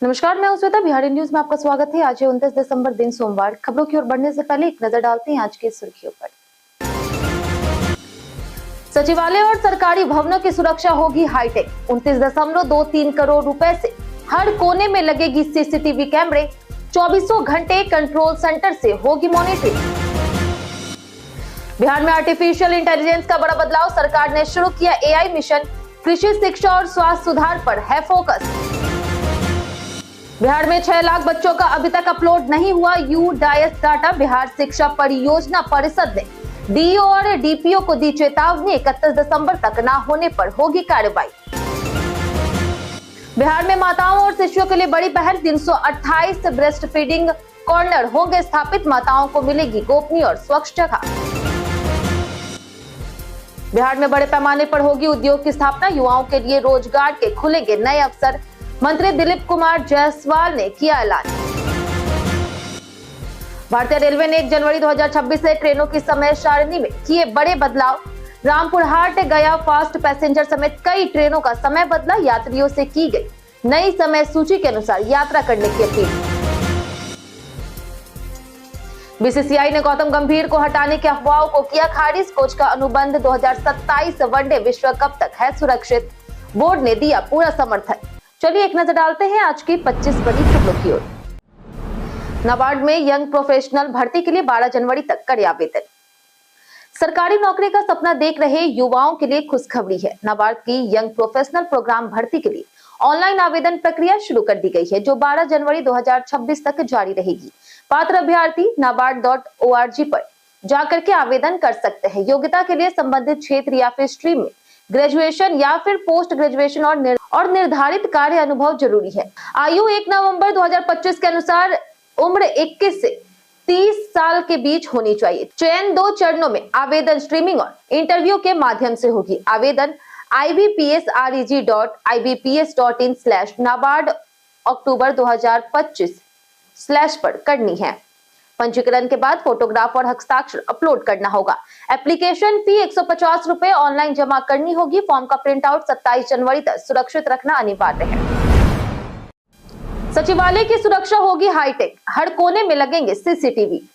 नमस्कार, मैं श्वेता। बिहारी न्यूज में आपका स्वागत है। आज है 29 दिसंबर, दिन सोमवार। खबरों की ओर बढ़ने से पहले एक नजर डालते हैं आज की सुर्खियों पर। सचिवालय और सरकारी भवनों की सुरक्षा होगी हाईटेक। 29.23 करोड़ रुपए से हर कोने में लगेगी सीसीटीवी कैमरे। 24 घंटे कंट्रोल सेंटर से होगी मॉनिटरिंग। बिहार में आर्टिफिशियल इंटेलिजेंस का बड़ा बदलाव। सरकार ने शुरू किया एआई मिशन। कृषि, शिक्षा और स्वास्थ्य सुधार पर है फोकस। बिहार में 6 लाख बच्चों का अभी तक अपलोड नहीं हुआ यूडाइस डाटा। बिहार शिक्षा परियोजना परिषद ने डीईओ और डीपीओ को दी चेतावनी। 31 दिसंबर तक न होने पर होगी कार्रवाई। बिहार में माताओं और शिशुओं के लिए बड़ी पहल। 328 ब्रेस्ट फीडिंग कॉर्नर होंगे स्थापित। माताओं को मिलेगी गोपनीय और स्वच्छ जगह। बिहार में बड़े पैमाने पर होगी उद्योग की स्थापना। युवाओं के लिए रोजगार के खुलेंगे नए अवसर। मंत्री दिलीप कुमार जायसवाल ने किया ऐलान। भारतीय रेलवे ने 1 जनवरी 2026 से ट्रेनों की समय सारणी में किए बड़े बदलाव। रामपुर हाट गया फास्ट पैसेंजर समेत कई ट्रेनों का समय बदला। यात्रियों से की गई नई समय सूची के अनुसार यात्रा करने की अपील। बीसीसीआई ने गौतम गंभीर को हटाने की अफवाहों को किया खारिज। कोच का अनुबंध 2027 वनडे विश्व कप तक है सुरक्षित। बोर्ड ने दिया पूरा समर्थन। चलिए एक नजर डालते हैं आज की 25 बड़ी खबरों की ओर। नाबार्ड में यंग प्रोफेशनल भर्ती के लिए 12 जनवरी तक करे आवेदन। सरकारी नौकरी का सपना देख रहे युवाओं के लिए खुशखबरी है। नाबार्ड की यंग प्रोफेशनल प्रोग्राम भर्ती के लिए ऑनलाइन आवेदन प्रक्रिया शुरू कर दी गई है, जो 12 जनवरी 2026 तक जारी रहेगी। पात्र अभ्यर्थी nabaard.org पर जाकर के आवेदन कर सकते हैं। योग्यता के लिए संबंधित क्षेत्र या फिर स्ट्रीम में ग्रेजुएशन या फिर पोस्ट ग्रेजुएशन और निर्धारित कार्य अनुभव जरूरी है। आयु 1 नवंबर 2025 के अनुसार उम्र 21 से 30 साल के बीच होनी चाहिए। चयन 2 चरणों में आवेदन स्ट्रीमिंग और इंटरव्यू के माध्यम से होगी। आवेदन ibpsreg.ibps.in/nabard अक्टूबर 2025 पर करनी है। पंजीकरण के बाद फोटोग्राफ और हस्ताक्षर अपलोड करना होगा। एप्लीकेशन फी 150 रुपए ऑनलाइन जमा करनी होगी। फॉर्म का प्रिंट आउट 27 जनवरी तक सुरक्षित रखना अनिवार्य है। सचिवालय की सुरक्षा होगी हाईटेक। हर कोने में लगेंगे सीसीटीवी।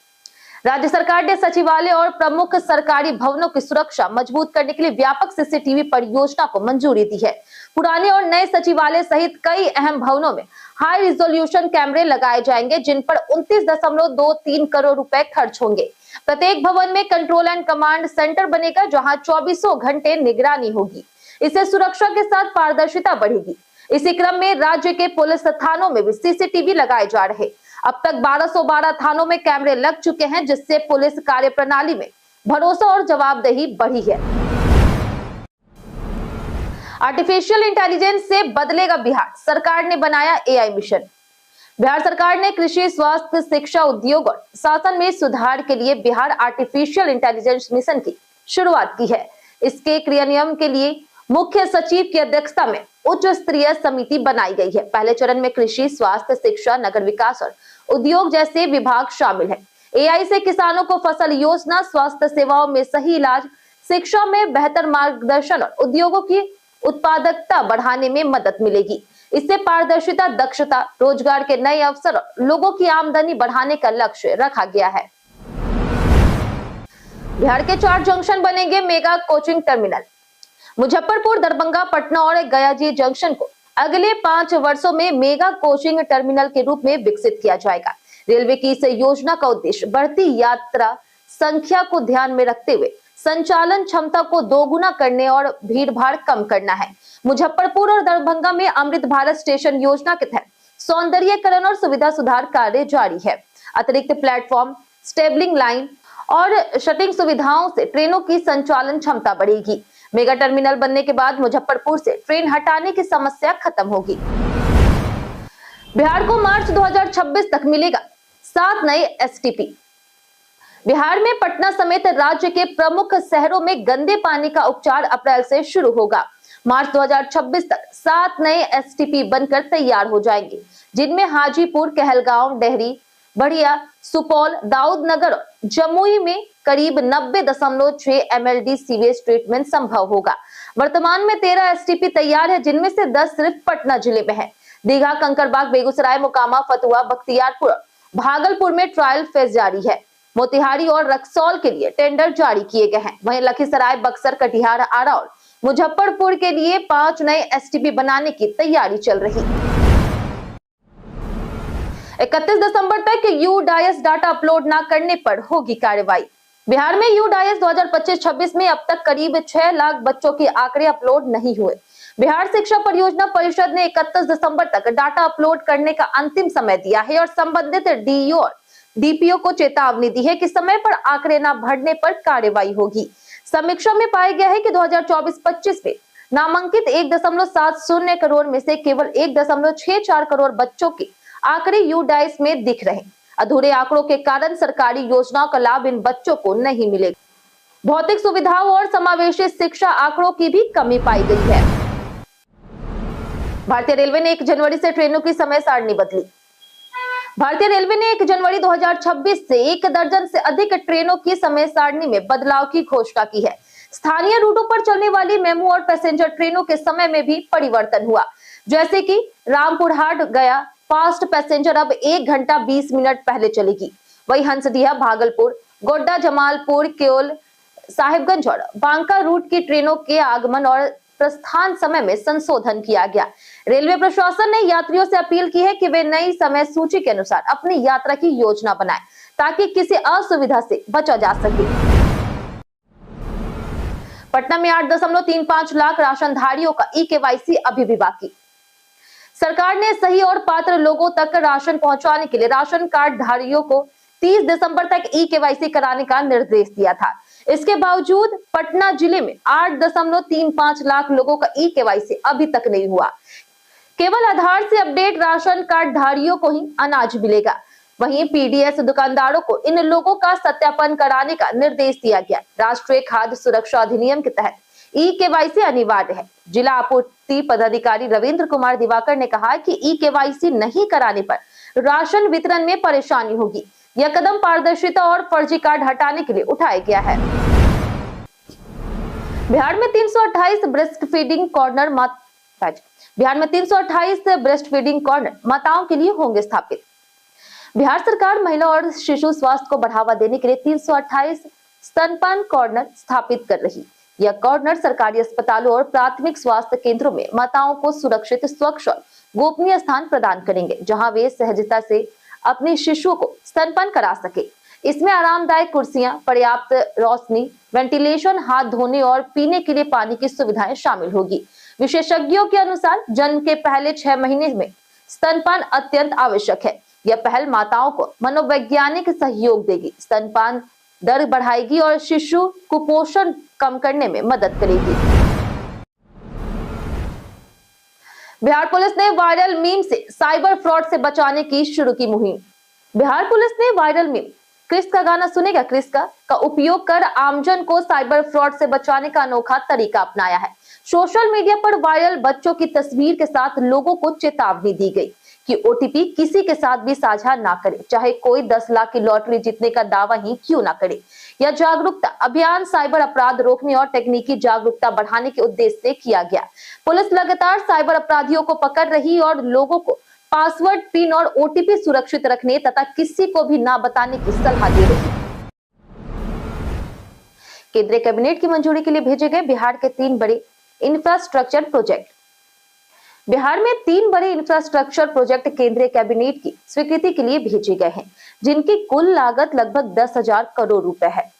राज्य सरकार ने सचिवालय और प्रमुख सरकारी भवनों की सुरक्षा मजबूत करने के लिए व्यापक सीसीटीवी परियोजना को मंजूरी दी है। पुराने और नए सचिवालय सहित कई अहम भवनों में हाई रिजोल्यूशन कैमरे लगाए जाएंगे, जिन पर 29.23 करोड़ रुपए खर्च होंगे। प्रत्येक भवन में कंट्रोल एंड कमांड सेंटर बनेगा, जहां 24 घंटे निगरानी होगी। इससे सुरक्षा के साथ पारदर्शिता बढ़ेगी। इसी क्रम में राज्य के पुलिस थानों में भी सीसीटीवी लगाए जा रहे। अब तक 1212 थानों में कैमरे लग चुके हैं, जिससे पुलिस कार्य प्रणाली में भरोसा और जवाबदेही बढ़ी है। आर्टिफिशियल इंटेलिजेंस से बदलेगा बिहार। सरकार ने बनाया एआई मिशन। बिहार सरकार ने कृषि, स्वास्थ्य, शिक्षा, उद्योग और शासन में सुधार के लिए बिहार आर्टिफिशियल इंटेलिजेंस मिशन की शुरुआत की है। इसके क्रियान्वयन के लिए मुख्य सचिव की अध्यक्षता में उच्च स्तरीय समिति बनाई गई है। पहले चरण में कृषि, स्वास्थ्य, शिक्षा, नगर विकास और उद्योग जैसे विभाग शामिल हैं। एआई से किसानों को फसल योजना, स्वास्थ्य सेवाओं में सही इलाज, शिक्षा में बेहतर मार्गदर्शन और उद्योगों की उत्पादकता बढ़ाने में मदद मिलेगी। इससे पारदर्शिता, दक्षता, रोजगार के नए अवसर और लोगों की आमदनी बढ़ाने का लक्ष्य रखा गया है। बिहार के 4 जंक्शन बनेंगे mega coaching terminal. Muzaffarpur, Darbhanga, Patna और गयाजी जंक्शन को अगले 5 वर्षों में मेगा कोचिंग टर्मिनल के रूप में विकसित किया जाएगा। रेलवे की इस योजना का उद्देश्य बढ़ती यात्रा संख्या को ध्यान में रखते हुए संचालन क्षमता को दोगुना करने और भीड़भाड़ कम करना है। मुजफ्फरपुर और दरभंगा में अमृत भारत स्टेशन योजना के तहत सौंदर्यीकरण और सुविधा सुधार कार्य जारी है। अतिरिक्त प्लेटफॉर्म, स्टेबलिंग लाइन और शटिंग सुविधाओं से ट्रेनों की संचालन क्षमता बढ़ेगी। मेगा टर्मिनल बनने के बाद मुजफ्फरपुर से ट्रेन हटाने की समस्या खत्म होगी। बिहार को मार्च 2026 तक मिलेगा 7 नए एसटीपी। बिहार में पटना समेत राज्य के प्रमुख शहरों में गंदे पानी का उपचार अप्रैल से शुरू होगा। मार्च 2026 तक 7 नए एसटीपी बनकर तैयार हो जाएंगे, जिनमें हाजीपुर, कहलगांव, डेहरी, बढ़िया, सुपौल, दाऊदनगर और जमुई में करीब 90.6 MLD सीवेज ट्रीटमेंट संभव होगा। वर्तमान में 13 एसटीपी तैयार है, जिनमें से 10 सिर्फ पटना जिले में है। दीघा, कंकड़बाग, बेगूसराय, मोकामा, फतुहा, बख्तियारपुर, भागलपुर में ट्रायल फेज जारी है। मोतिहारी और रक्सौल के लिए टेंडर जारी किए गए हैं। वहीं लखीसराय, बक्सर, कटिहार, आरा और मुजफ्फरपुर के लिए 5 नए एसटीपी बनाने की तैयारी चल रही। 31 दिसंबर तक यूडाइस डाटा अपलोड न करने पर होगी कार्रवाई। बिहार में यूडाइस 2025-26 में अब तक करीब 6 लाख बच्चों के आंकड़े अपलोड नहीं हुए। बिहार शिक्षा परियोजना परिषद ने 31 दिसंबर तक डाटा अपलोड करने का अंतिम समय दिया है और संबंधित डीईओ और डीपीओ को चेतावनी दी है कि समय पर आंकड़े न भरने पर कार्रवाई होगी। समीक्षा में पाया गया है कि 2024-25 में नामांकित 1.70 करोड़ में से केवल 1.64 करोड़ बच्चों के आंकड़े यूडाइस में दिख रहे। अधूरे आंकड़ों के कारण सरकारी योजनाओं का लाभ इन बच्चों को नहीं मिलेगा। भौतिक सुविधाओं और समावेशी शिक्षा आंकड़ों की भी कमी पाई गई है। भारतीय रेलवे ने 1 जनवरी से ट्रेनों की समय सारणी बदली। भारतीय रेलवे ने 1 जनवरी 2026 से 1 दर्जन से अधिक ट्रेनों की समय सारणी में बदलाव की घोषणा की है। स्थानीय रूटों पर चलने वाली मेमू और पैसेंजर ट्रेनों के समय में भी परिवर्तन हुआ, जैसे कि रामपुरहाट गया फास्ट पैसेंजर अब 1 घंटा 20 मिनट पहले चलेगी। वही हंसडीहा, भागलपुर, गोड्डा, जमालपुर, केओल, साहिबगंज और बांका रूट की ट्रेनों के आगमन और प्रस्थान समय में संशोधन किया गया। रेलवे प्रशासन ने यात्रियों से अपील की है कि वे नई समय सूची के अनुसार अपनी यात्रा की योजना बनाएं, ताकि किसी असुविधा से बचा जा सके। पटना में 8.35 लाख राशनधारियों का ई-केवाईसी अभी भी बाकी। सरकार ने सही और पात्र लोगों तक राशन पहुंचाने के लिए राशन कार्ड धारियों को 30 दिसंबर तक ई-केवाईसी कराने का निर्देश दिया था। इसके बावजूद पटना जिले में 8.35 लाख लोगों का ई-केवाईसी अभी तक नहीं हुआ। केवल आधार से अपडेट राशन कार्ड धारियों को ही अनाज मिलेगा। वहीं पीडीएस दुकानदारों को इन लोगों का सत्यापन कराने का निर्देश दिया गया। राष्ट्रीय खाद्य सुरक्षा अधिनियम के तहत ई-केवाईसी अनिवार्य है। जिला आपूर्ति पदाधिकारी रविंद्र कुमार दिवाकर ने कहा कि ई-केवाईसी नहीं कराने पर राशन वितरण में परेशानी होगी। यह कदम पारदर्शिता और फर्जी कार्ड हटाने के लिए उठाया गया है। बिहार में 328 ब्रेस्ट फीडिंग कॉर्नर माताओं के लिए होंगे स्थापित। बिहार सरकार महिला और शिशु स्वास्थ्य को बढ़ावा देने के लिए 328 स्तनपान कॉर्नर स्थापित कर रही। यह कॉर्नर सरकारी अस्पतालों और प्राथमिक स्वास्थ्य केंद्रों में माताओं को सुरक्षित, स्वच्छ और गोपनीय स्थान प्रदान करेंगे, जहां वे सहजता से अपने शिशुओं को स्तनपान करा सके। इसमें आरामदायक कुर्सियां, पर्याप्त रोशनी, वेंटिलेशन, हाथ धोने और पीने के लिए पानी की सुविधाएं शामिल होगी। विशेषज्ञों के अनुसार जन्म के पहले 6 महीने में स्तनपान अत्यंत आवश्यक है। यह पहल माताओं को मनोवैज्ञानिक सहयोग देगी, स्तनपान दर बढ़ाएगी और शिशु कुपोषण कम करने में मदद करेगी। बिहार पुलिस ने वायरल मीम से साइबर फ्रॉड से बचाने की शुरू की मुहिम। बिहार पुलिस ने वायरल मीम क्रिस का गाना सुनेगा क्रिस का उपयोग कर आमजन को साइबर फ्रॉड से बचाने का अनोखा तरीका अपनाया है। सोशल मीडिया पर वायरल बच्चों की तस्वीर के साथ लोगों को चेतावनी दी गई कि ओटीपी किसी के साथ भी साझा ना करें, चाहे कोई 10 लाख की लॉटरी जीतने का दावा ही क्यों ना करे। यह जागरूकता अभियान साइबर अपराध रोकने और तकनीकी जागरूकता बढ़ाने के उद्देश्य से किया गया। पुलिस लगातार साइबर अपराधियों को पकड़ रही और लोगों को पासवर्ड, पिन और ओटीपी सुरक्षित रखने तथा किसी को भी ना बताने की सलाह दे रही। केंद्रीय कैबिनेट की मंजूरी के लिए भेजे गए बिहार के 3 बड़े इंफ्रास्ट्रक्चर प्रोजेक्ट। बिहार में 3 बड़े इंफ्रास्ट्रक्चर प्रोजेक्ट केंद्रीय कैबिनेट की स्वीकृति के लिए भेजे गए हैं, जिनकी कुल लागत लगभग 10,000 करोड़ रुपए है।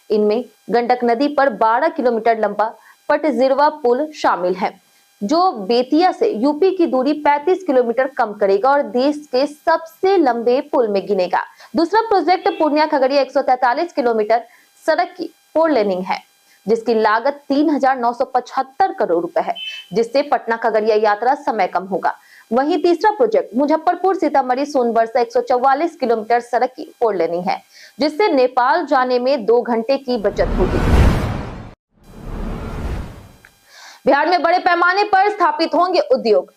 इनमें गंडक नदी पर 12 किलोमीटर लंबा पटजिरवा पुल शामिल है, जो बेतिया से यूपी की दूरी 35 किलोमीटर कम करेगा और देश के सबसे लंबे पुल में गिनेगा। दूसरा प्रोजेक्ट पूर्णिया खगड़िया 143 किलोमीटर सड़क की 4 लेनिंग है, जिसकी लागत 3,975 करोड़ रुपए है, जिससे पटना खगड़िया यात्रा समय कम होगा। वहीं तीसरा प्रोजेक्ट मुजफ्फरपुर सीतामढ़ी सोनबरसा 144 किलोमीटर सड़क की 4 लेनिंग है, जिससे नेपाल जाने में 2 घंटे की बचत होगी। बिहार में बड़े पैमाने पर स्थापित होंगे उद्योग।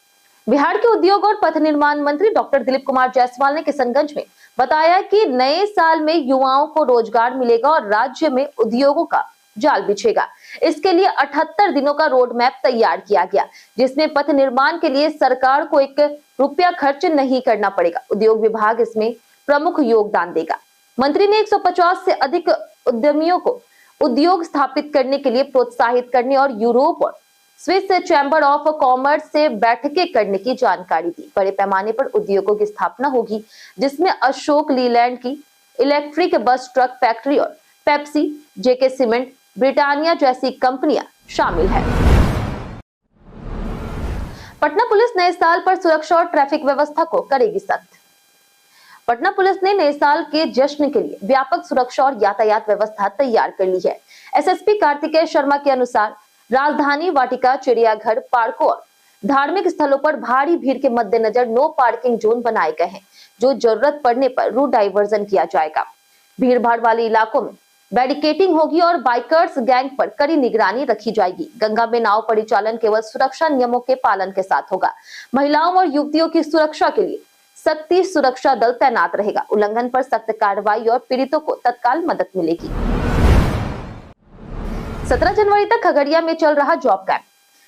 बिहार के उद्योग और पथ निर्माण मंत्री डॉक्टर दिलीप कुमार जायसवाल ने किशनगंज में बताया कि नए साल में युवाओं को रोजगार मिलेगा और राज्य में उद्योगों का जाल बिछेगा। इसके लिए 78 दिनों का रोड मैप तैयार किया गया, जिसमें पथ निर्माण के लिए सरकार को 1 रुपया खर्च नहीं करना पड़ेगा। उद्योग विभाग इसमें प्रमुख योगदान देगा। मंत्री ने 150 से अधिक उद्यमियों को उद्योग स्थापित करने के लिए प्रोत्साहित करने और यूरोप और स्विस चैम्बर ऑफ कॉमर्स से बैठकें करने की जानकारी दी। बड़े पैमाने पर उद्योगों की स्थापना होगी, जिसमें अशोक लीलैंड की इलेक्ट्रिक बस ट्रक फैक्ट्री और पेप्सी, जेके सीमेंट, ब्रिटानिया जैसी कंपनियां शामिल है। पटना पुलिस नए साल पर सुरक्षा और ट्रैफिक व्यवस्था को करेगी सख्त। पटना पुलिस ने नए साल के जश्न के लिए व्यापक सुरक्षा और यातायात व्यवस्था तैयार कर ली है। एसएसपी कार्तिकेय शर्मा के अनुसार राजधानी वाटिका, चिड़ियाघर, पार्कों और धार्मिक स्थलों पर भारी भीड़ के मद्देनजर नो पार्किंग जोन बनाए गए हैं, जो जरूरत पड़ने पर रूट डाइवर्जन किया जाएगा। भीड़ भाड़ वाले इलाकों में बैरिकेडिंग होगी और बाइकर्स गैंग पर कड़ी निगरानी रखी जाएगी। गंगा में नाव परिचालन केवल सुरक्षा नियमों के पालन के साथ होगा। महिलाओं और युवतियों की सुरक्षा के लिए सख्ती सुरक्षा दल तैनात रहेगा। उल्लंघन पर सख्त कार्रवाई और पीड़ितों को तत्काल मदद मिलेगी। 17 जनवरी तक खगड़िया में चल रहा जॉब कैंप।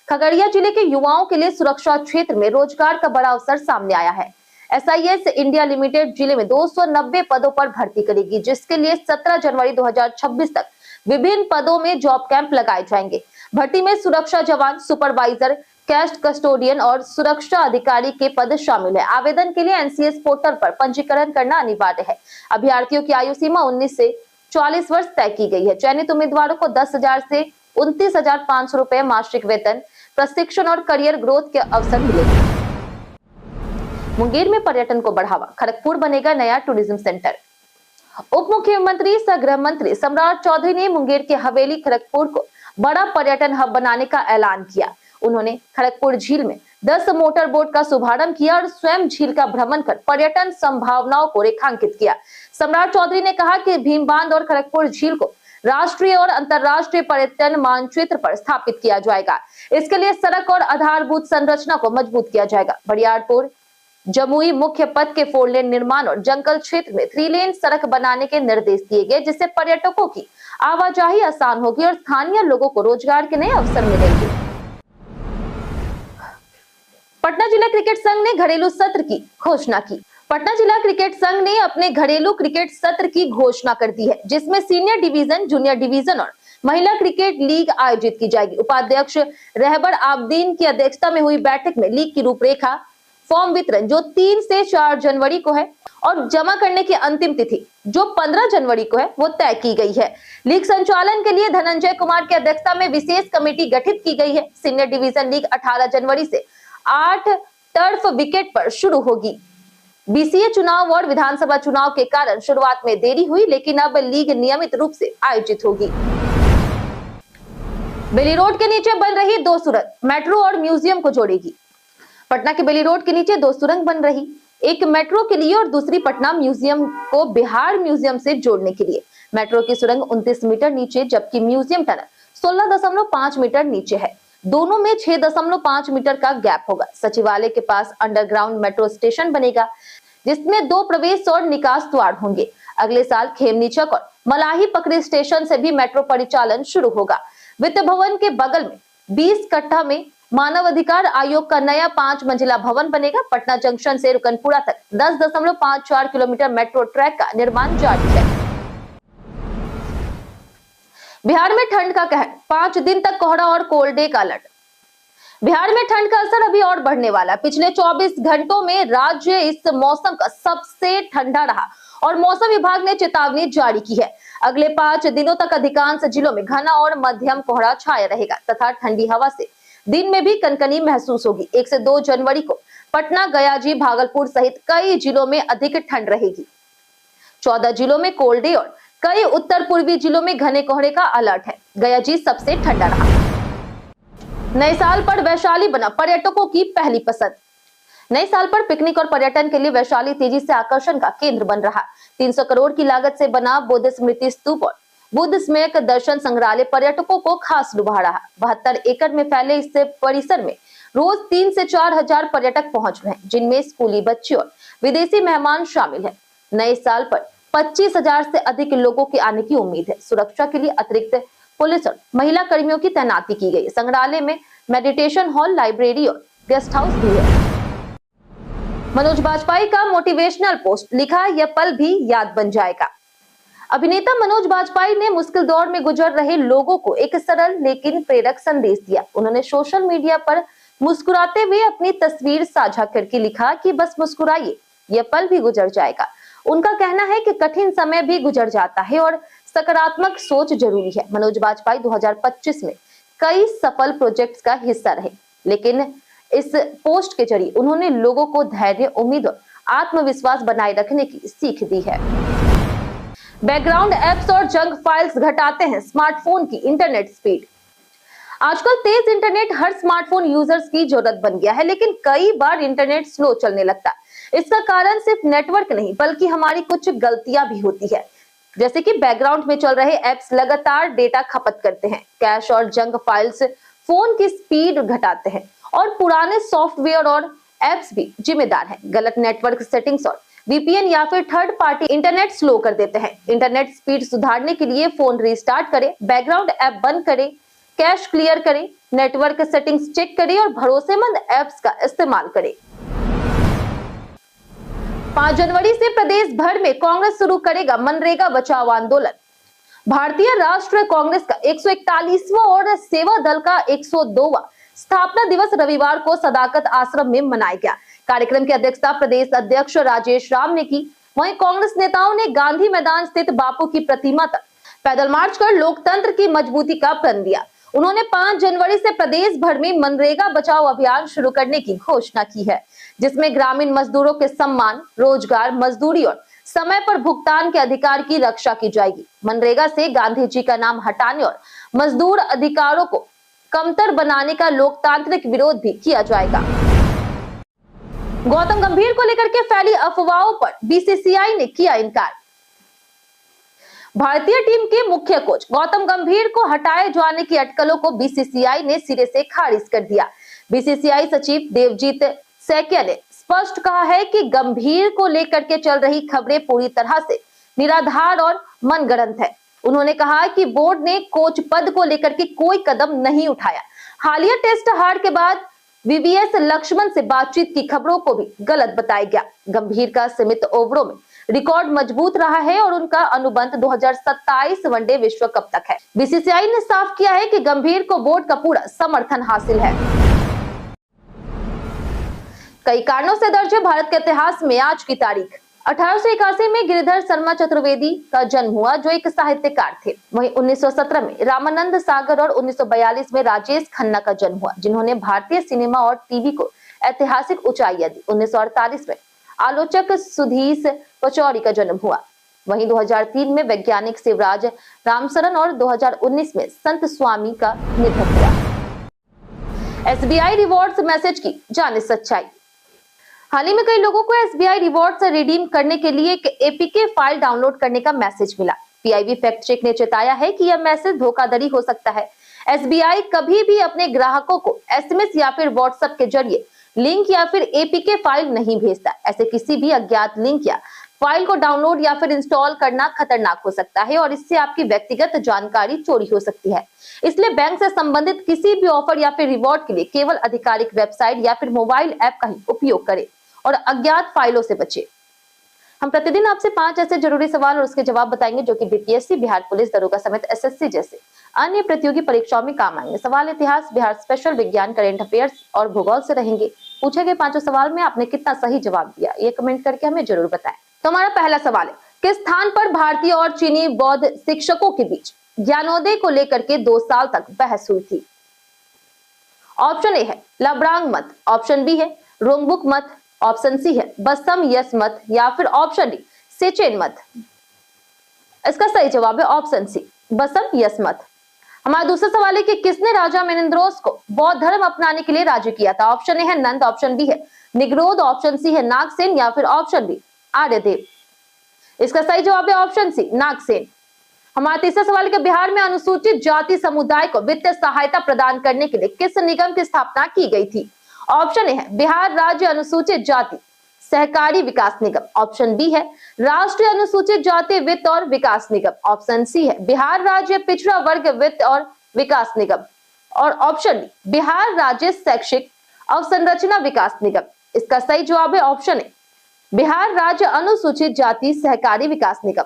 खगड़िया जिले के युवाओं के लिए सुरक्षा क्षेत्र में रोजगार का बड़ा अवसर सामने आया है। एसआईएस इंडिया लिमिटेड जिले में 290 पदों पर भर्ती करेगी, जिसके लिए 17 जनवरी 2026 तक विभिन्न पदों में जॉब कैंप लगाए जाएंगे। भर्ती में सुरक्षा जवान, सुपरवाइजर, कैश कस्टोडियन और सुरक्षा अधिकारी के पद शामिल है। आवेदन के लिए एनसीएस पोर्टल पर पंजीकरण करना अनिवार्य है। अभ्यर्थियों की आयु सीमा 19 से 40 वर्ष तय की गई है। चयनित उम्मीदवारों को 10,000 से 29,500 रुपए मासिक वेतन, प्रशिक्षण और करियर ग्रोथ के अवसर मिलेंगे। मुंगेर में पर्यटन को बढ़ावा, खड़गपुर बनेगा नया टूरिज्म सेंटर। उप मुख्यमंत्री सह गृह मंत्री सम्राट चौधरी ने मुंगेर के हवेली खड़गपुर को बड़ा पर्यटन हब बनाने का ऐलान किया। उन्होंने खड़गपुर झील में 10 मोटर बोट का शुभारंभ किया और स्वयं झील का भ्रमण कर पर्यटन संभावनाओं को रेखांकित किया। सम्राट चौधरी ने कहा कि भीमबांध और खड़गपुर झील को राष्ट्रीय और अंतर्राष्ट्रीय पर्यटन मानचित्र पर स्थापित किया जाएगा। इसके लिए सड़क और आधारभूत संरचना को मजबूत किया जाएगा। बरियारपुर जमुई मुख्य पथ के 4 लेन निर्माण और जंगल क्षेत्र में 3 लेन सड़क बनाने के निर्देश दिए गए, जिससे पर्यटकों की आवाजाही आसान होगी और स्थानीय लोगों को रोजगार के नए अवसर मिलेंगे। पटना जिला क्रिकेट संघ ने घरेलू सत्र की घोषणा की। पटना जिला क्रिकेट संघ ने अपने घरेलू क्रिकेट सत्र की घोषणा कर दी है, जिसमें सीनियर डिवीजन, जूनियर डिवीजन और महिला क्रिकेट लीग आयोजित की जाएगी। उपाध्यक्ष रहबर आबदीन की अध्यक्षता में हुई बैठक में लीग की रूपरेखा, फॉर्म वितरण जो 3 से 4 जनवरी को है और जमा करने की अंतिम तिथि जो 15 जनवरी को है, वो तय की गई है। लीग संचालन के लिए धनंजय कुमार की अध्यक्षता में विशेष कमेटी गठित की गई है। सीनियर डिवीजन लीग 18 जनवरी से 8 टर्फ विकेट पर शुरू होगी। बीसीए चुनाव और विधानसभा चुनाव के कारण शुरुआत में देरी हुई, लेकिन अब लीग नियमित रूप से आयोजित होगी। बेली रोड के नीचे बन रही 2 सुरंग मेट्रो और म्यूजियम को जोड़ेगी। पटना के बेली रोड के नीचे 2 सुरंग बन रही, एक मेट्रो के लिए और दूसरी पटना म्यूजियम को बिहार म्यूजियम से जोड़ने के लिए। मेट्रो की सुरंग 29 मीटर नीचे, जबकि म्यूजियम टनल 16.5 मीटर नीचे है। दोनों में 6.5 मीटर का गैप होगा। सचिवालय के पास अंडरग्राउंड मेट्रो स्टेशन बनेगा, जिसमें 2 प्रवेश और निकास द्वार होंगे। अगले साल खेमनीचक और मलाही पकड़ी स्टेशन से भी मेट्रो परिचालन शुरू होगा। वित्त भवन के बगल में 20 कट्ठा में मानव अधिकार आयोग का नया 5 मंजिला भवन बनेगा। पटना जंक्शन से रुकनपुरा तक 10.54 किलोमीटर मेट्रो ट्रैक का निर्माण जारी है। बिहार में ठंड का कहर, 5 दिन तक कोहरा और कोल्ड डे का अलर्ट। बिहार में ठंड का असर अभी और बढ़ने वाला। पिछले 24 घंटों में राज्य इस मौसम का सबसे ठंडा रहा और मौसम विभाग ने चेतावनी जारी की है। अगले 5 दिनों तक अधिकांश जिलों में घना और मध्यम कोहरा छाया रहेगा तथा ठंडी हवा से दिन में भी कनकनी महसूस होगी। 1 से 2 जनवरी को पटना, गयाजी, भागलपुर सहित कई जिलों में अधिक ठंड रहेगी। 14 जिलों में कोल्ड डे और कई उत्तर पूर्वी जिलों में घने कोहरे का अलर्ट है। गयाजी सबसे ठंडा रहा। नए साल पर वैशाली बना पर्यटकों की पहली पसंद। नए साल पर पिकनिक और पर्यटन के लिए वैशाली तेजी से आकर्षण का केंद्र बन रहा। 300 करोड़ की लागत से बना बुद्ध स्मृति स्तूप और बुद्ध स्मृति दर्शन संग्रहालय पर्यटकों को खास लुभा रहा। 72 एकड़ में फैले इस परिसर में रोज 3 से 4 हजार पर्यटक पहुंच रहे हैं, जिनमें स्कूली बच्चे और विदेशी मेहमान शामिल हैं। नए साल पर 25,000 से अधिक लोगों के आने की उम्मीद है। सुरक्षा के लिए अतिरिक्त पुलिस और महिला कर्मियों की तैनाती की गई। संग्रहालय में मेडिटेशन हॉल, लाइब्रेरी और गेस्ट हाउस भी है। मनोज बाजपेयी का मोटिवेशनल पोस्ट, लिखा यह पल भी याद बन जाएगा। अभिनेता मनोज बाजपेयी ने मुश्किल दौर में गुजर रहे लोगों को एक सरल लेकिन प्रेरक संदेश दिया। उन्होंने सोशल मीडिया पर मुस्कुराते हुए अपनी तस्वीर साझा करके लिखा कि बस मुस्कुराइए, यह पल भी गुजर जाएगा। उनका कहना है कि कठिन समय भी गुजर जाता है और सकारात्मक सोच जरूरी है। मनोज बाजपेयी 2025 में कई सफल प्रोजेक्ट्स का हिस्सा रहे, लेकिन इस पोस्ट के जरिए उन्होंने लोगों को धैर्य, उम्मीद और आत्मविश्वास बनाए रखने की सीख दी है। बैकग्राउंड एप्स और जंक फाइल्स घटाते हैं स्मार्टफोन की इंटरनेट स्पीड। आजकल तेज इंटरनेट हर स्मार्टफोन यूजर्स की जरूरत बन गया है, लेकिन कई बार इंटरनेट स्लो चलने लगता है। इसका कारण सिर्फ नेटवर्क नहीं, बल्कि हमारी कुछ गलतियां भी होती है। जैसे कि बैकग्राउंड में चल रहे एप्स लगातार डेटा खपत करते हैं, कैश और जंक फाइल्स फोन की स्पीड घटाते हैं, और पुराने सॉफ्टवेयर और एप्स भी जिम्मेदार हैं। गलत नेटवर्क सेटिंग्स और वीपीएन या फिर थर्ड पार्टी इंटरनेट स्लो कर देते हैं। इंटरनेट स्पीड सुधारने के लिए फोन रिस्टार्ट करें, बैकग्राउंड ऐप बंद करें, कैश क्लियर करें, नेटवर्क सेटिंग्स चेक करें और भरोसेमंद ऐप्स का इस्तेमाल करें। 5 जनवरी से प्रदेश भर में कांग्रेस शुरू करेगा मनरेगा बचाओ आंदोलन। भारतीय राष्ट्रीय कांग्रेस का 141वां और सेवा दल का 102वां स्थापना दिवस रविवार को सदाकत आश्रम में मनाया गया। कार्यक्रम की अध्यक्षता प्रदेश अध्यक्ष राजेश राम ने की। वहीं कांग्रेस नेताओं ने गांधी मैदान स्थित बापू की प्रतिमा तक पैदल मार्च कर लोकतंत्र की मजबूती का प्रण दिया। उन्होंने 5 जनवरी से प्रदेश भर में मनरेगा बचाओ अभियान शुरू करने की घोषणा की है, जिसमें ग्रामीण मजदूरों के सम्मान, रोजगार, मजदूरी और समय पर भुगतान के अधिकार की रक्षा की जाएगी। मनरेगा से गांधी जी का नाम हटाने और मजदूर अधिकारों को कमतर बनाने का लोकतांत्रिक विरोध भी किया जाएगा। गौतम गंभीर को लेकर के फैली अफवाहों पर बीसीसीआई ने किया इनकार। भारतीय टीम के मुख्य कोच गौतम गंभीर को हटाए जाने की अटकलों को बीसीसीआई ने सिरे से खारिज कर दिया। बीसीसीआई सचिव देवजीत सैकिया ने स्पष्ट कहा है कि गंभीर को लेकर के चल रही खबरें पूरी तरह से निराधार और मनगढ़ंत है। उन्होंने कहा कि बोर्ड ने कोच पद को लेकर के कोई कदम नहीं उठाया। हालिया टेस्ट हार के बाद वीवीएस लक्ष्मण से बातचीत की खबरों को भी गलत बताया गया। गंभीर का सीमित ओवरों में रिकॉर्ड मजबूत रहा है और उनका अनुबंध 2027 वनडे विश्व कप तक है। बीसीसीआई ने साफ किया है कि गंभीर को बोर्ड का पूरा समर्थन हासिल है। कई कारणों से दर्ज है भारत के इतिहास में आज की तारीख। 1881 में गिरिधर शर्मा चतुर्वेदी का जन्म हुआ, जो एक साहित्यकार थे। वहीं 1917 में रामानंद सागर और 1942 में राजेश खन्ना का जन्म हुआ, जिन्होंने भारतीय सिनेमा और टीवी को ऐतिहासिक ऊंचाइयां दी। 1948 में आलोचक सुधीश पचौरी का जन्म हुआ। वहीं 2003 में वैज्ञानिक शिवराज रामसरन और 2019 में संत स्वामी का निधन हुआ। एसबीआई रिवॉर्ड्स मैसेज की जाने सच्चाई। हाल ही में कई लोगों को एसबीआई रिवॉर्ड्स रिडीम करने के लिए एक एपीके फाइल डाउनलोड करने का मैसेज मिला। पीआईबी फैक्ट चेक ने चेताया है कि यह मैसेज धोखाधड़ी हो सकता है। एसबीआई कभी भी अपने ग्राहकों को एसएमएस या फिर व्हाट्सएप के जरिए लिंक या फिर एपीके फाइल नहीं भेजता। ऐसे किसी भी अज्ञात लिंक या फाइल को डाउनलोड या फिर इंस्टॉल करना खतरनाक हो सकता है और इससे आपकी व्यक्तिगत जानकारी चोरी हो सकती है। इसलिए बैंक से संबंधित किसी भी ऑफर या फिर रिवॉर्ड के लिए केवल आधिकारिक वेबसाइट या फिर मोबाइल ऐप का ही उपयोग करें और अज्ञात फाइलों से बचे। हम प्रतिदिन आपसे 5 ऐसे जरूरी सवाल और उसके जवाब बताएंगे जो कि बीपीएससी, बिहार पुलिस दरोगा समेत एसएससी जैसे अन्य प्रतियोगी परीक्षाओं में काम आएंगे। सवाल इतिहास, बिहार स्पेशल, विज्ञान, करंट अफेयर्स और भूगोल से रहेंगे। पूछे गए 5 सवाल में आपने कितना सही जवाब दिया, ये कमेंट करके हमें जरूर बताएं। तो हमारा पहला सवाल है, किस स्थान पर भारतीय और चीनी बौद्ध शिक्षकों के बीच ज्ञानोदय को लेकर के 2 साल तक बहस हुई थी? ऑप्शन ए है लब्रांग मत, ऑप्शन बी है रोंगबुक मत, ऑप्शन सी है बसम यस मत या फिर ऑप्शन डी सेचेन मत। इसका सही जवाब है ऑप्शन सी बसम यस मत। हमारा दूसरा सवाल है कि किसने राजा मेनिंद्रोस को बौद्ध धर्म अपनाने के लिए राजी किया था? ऑप्शन ए है नंद, ऑप्शन बी है निग्रोध, ऑप्शन सी है नागसेन या फिर ऑप्शन डी आर्यदेव। इसका सही जवाब है ऑप्शन सी नागसेन। हमारा तीसरा सवाल है कि बिहार में अनुसूचित जाति समुदाय को वित्तीय सहायता प्रदान करने के लिए किस निगम की स्थापना की गई थी? ऑप्शन ए है बिहार राज्य अनुसूचित जाति सहकारी विकास निगम। ऑप्शन बी है राष्ट्रीय अनुसूचित जाति वित्त और विकास निगम। ऑप्शन सी है बिहार राज्य पिछड़ा वर्ग वित्त और विकास निगम। और ऑप्शन डी बिहार राज्य शैक्षिक अवसंरचना विकास निगम। इसका सही जवाब है ऑप्शन ए बिहार राज्य अनुसूचित जाति सहकारी विकास निगम।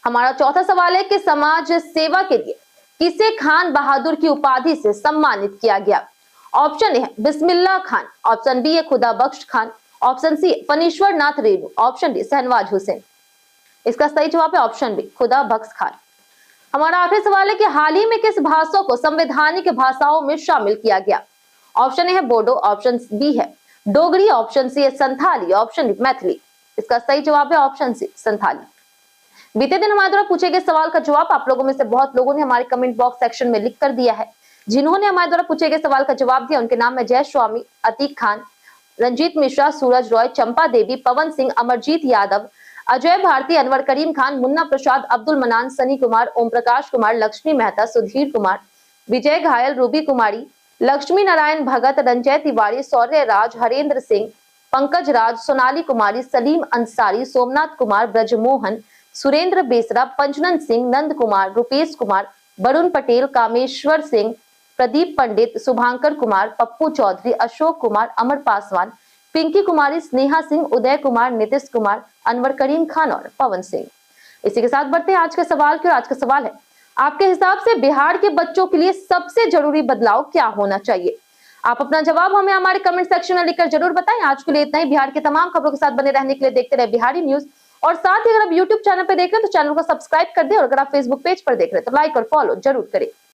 हमारा चौथा सवाल है कि समाज सेवा के लिए किसे खान बहादुर की उपाधि से सम्मानित किया गया। ऑप्शन ए है बिस्मिल्लाह खान। ऑप्शन बी है Khuda Bakhsh Khan. Option C Phanishwar Nath Renu. Option D Shahnawaz Hussain. इसका सही जवाब है ऑप्शन बी खुदा बख्श खान। हमारा आखिरी सवाल है कि हाल ही में किस भाषा को संवैधानिक भाषाओं में शामिल किया गया। ऑप्शन ए है बोडो। ऑप्शन बी है डोगरी। ऑप्शन सी है संथाली। Option D Maithili. इसका सही जवाब है ऑप्शन सी संथाली। बीते दिन हमारे द्वारा पूछे गए सवाल का जवाब आप लोगों में से बहुत लोगों ने हमारे कमेंट बॉक्स सेक्शन में लिख कर दिया है। जिन्होंने हमारे द्वारा पूछे गए सवाल का जवाब दिया उनके नाम है जय स्वामी, अतीक खान, रंजीत मिश्रा, सूरज रॉय, चंपा देवी, पवन सिंह, अमरजीत यादव, अजय भारती, अनवर करीम खान, मुन्ना प्रसाद, अब्दुल मनान, सनी कुमार, ओम प्रकाश कुमार, लक्ष्मी मेहता, सुधीर कुमार, विजय घायल, रूबी कुमारी, लक्ष्मी नारायण भगत, रंजय तिवारी, सौर्य राज, हरेंद्र सिंह, पंकज राज, सोनाली कुमारी, सलीम अंसारी, सोमनाथ कुमार, ब्रजमोहन, सुरेंद्र बेसरा, पंचनन सिंह, नंद कुमार, रुपेश कुमार, वरुण पटेल, कामेश्वर सिंह, प्रदीप पंडित, शुभांकर कुमार, पप्पू चौधरी, अशोक कुमार, अमर पासवान, पिंकी कुमारी, स्नेहा सिंह, उदय कुमार, नीतीश कुमार, अनवर करीम खान और पवन सिंह। इसी के साथ बढ़ते हैं आज के सवाल की। आज का सवाल है आपके हिसाब से बिहार के बच्चों के लिए सबसे जरूरी बदलाव क्या होना चाहिए। आप अपना जवाब हमें हमारे कमेंट सेक्शन में लिखकर जरूर बताएं। आज के लिए इतना ही। बिहार के तमाम खबरों के साथ बने रहने के लिए देखते रहे बिहारी न्यूज। और साथ ही अगर आप यूट्यूब चैनल पर देख रहे हैं तो चैनल को सब्सक्राइब कर दें और अगर आप फेसबुक पेज पर देख रहे हैं तो लाइक और फॉलो जरूर करें।